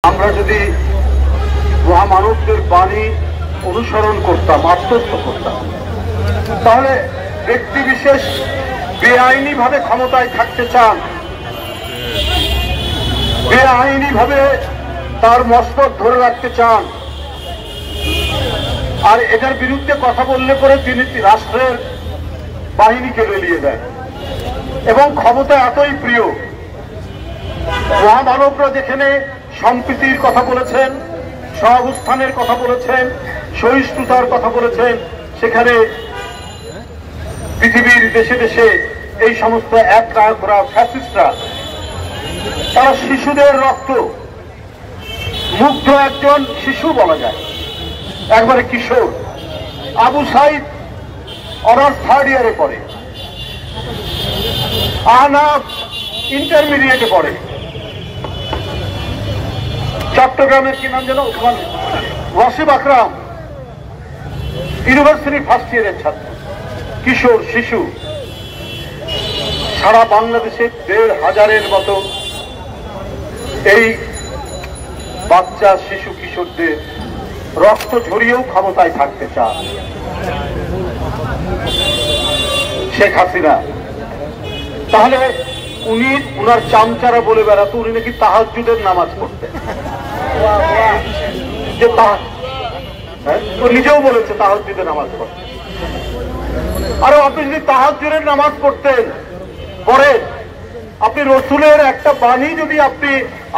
আমরা যদি মহামানবদের বাণী অনুসরণ করতাম, আত্মস্থ করতাম, তাহলে ব্যক্তি বিশেষ বেআইনি ভাবে ক্ষমতায় থাকতে চান, বেআইনি ভাবে তার মস্তক ধরে রাখতে চান, আর এটার বিরুদ্ধে কথা বললে পরে তিনি রাষ্ট্রের বাহিনীকে লেলিয়ে দেন এবং ক্ষমতা এতই প্রিয়। মহামানবরা যেখানে সম্প্রীতির কথা বলেছেন, সহাবস্থানের কথা বলেছেন, সহিষ্ণুতার কথা বলেছেন, সেখানে পৃথিবীর দেশে দেশে এই সমস্ত এক নায়করা, ফ্যাসিস্টরা, তারা শিশুদের রক্ত, মুগ্ধ একজন শিশু বলা যায়, একবারে কিশোর, আবু সাইদ অনার্স 3rd ইয়ারে পড়ে, আহনাফ ইন্টারমিডিয়েটে পড়ে, চট্টগ্রামের কি নাম যেন ওয়াসিম আকরাম ইউনিভার্সিটি 1st ইয়ারের ছাত্র, কিশোর শিশু। সারা বাংলাদেশে 1,500-এর মতো এই বাচ্চা শিশু কিশোরদের রক্ত ঝরিয়েও ক্ষমতায় থাকতে চান শেখ হাসিনা। তাহলে উনি উনার চামচারা বলে বেড়াতো উনি নাকি তাহাজ্জুদের নামাজ পড়তেন, যে নিজেও বলেছে তাহাজ্জুদের নামাজ পড়তেন। আর আপনি যদি তাহাজ্জুদের নামাজ পড়তেন পড়েন, আপনি রসুলের একটা বাণী যদি আপনি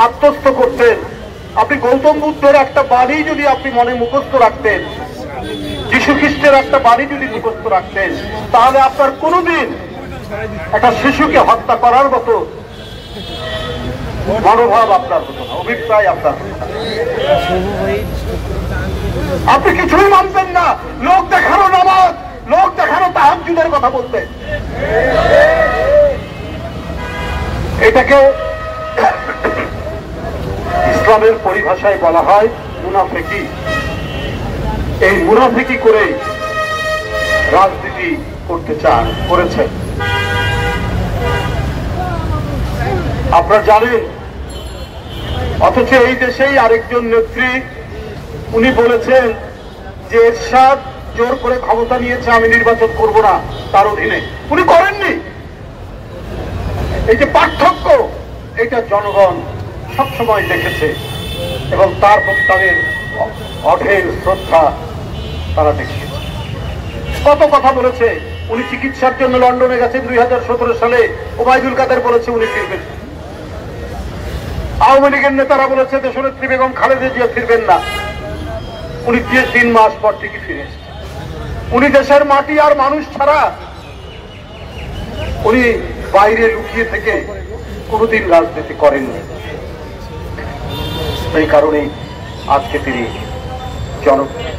আত্মস্থ করতেন, আপনি গৌতম বুদ্ধের একটা বাণী যদি আপনি মনে মুখস্থ রাখতেন, যীশু খ্রিস্টের একটা বাণী যদি মুখস্থ রাখতেন, তাহলে আপনার কোনোদিন একটা শিশুকে হত্যা করার মতো মনোভাব আপনার হতো না, অভিপ্রায় আপনার হতো না। আপনি কিছুই মানতেন না, লোক দেখানো নামাজ, লোক দেখানো তাহাজ্জুদের কথা বলতেন। এটাকে ইসলামের পরিভাষায় বলা হয় মুনাফিকি। এই মুনাফিকি করে রাজনীতি করতে চান, করেছেন। আপনারা জানেন, অথচ এই দেশেই আরেকজন নেত্রী উনি বলেছেন যে এরশাদ জোর করে ক্ষমতা নিয়েছে, আমি নির্বাচন করব না তার অধীনে, উনি করেননি। এই যে পার্থক্য, এটা জনগণ সবসময় দেখেছে এবং তার প্রতি তাদের অঢেল শ্রদ্ধা তারা দেখিয়েছে। কত কথা বলেছে, উনি চিকিৎসার জন্য লন্ডনে গেছেন 2017 সালে, ওবায়দুল কাদের বলেছে উনি ফিরবেন। আওয়ামী লীগের নেতারা বলেছে দেশনেত্রী বেগম খালেদা জিয়া ফিরবেন না, উনি 3 মাস পর ঠিকই ফিরে এসেছেন। উনি দেশের মাটি আর মানুষ ছাড়া উনি বাইরে লুকিয়ে থেকে কোনোদিন রাজনীতি করেননি। এই কারণেই আজকে তিনি জনপ্রিয়।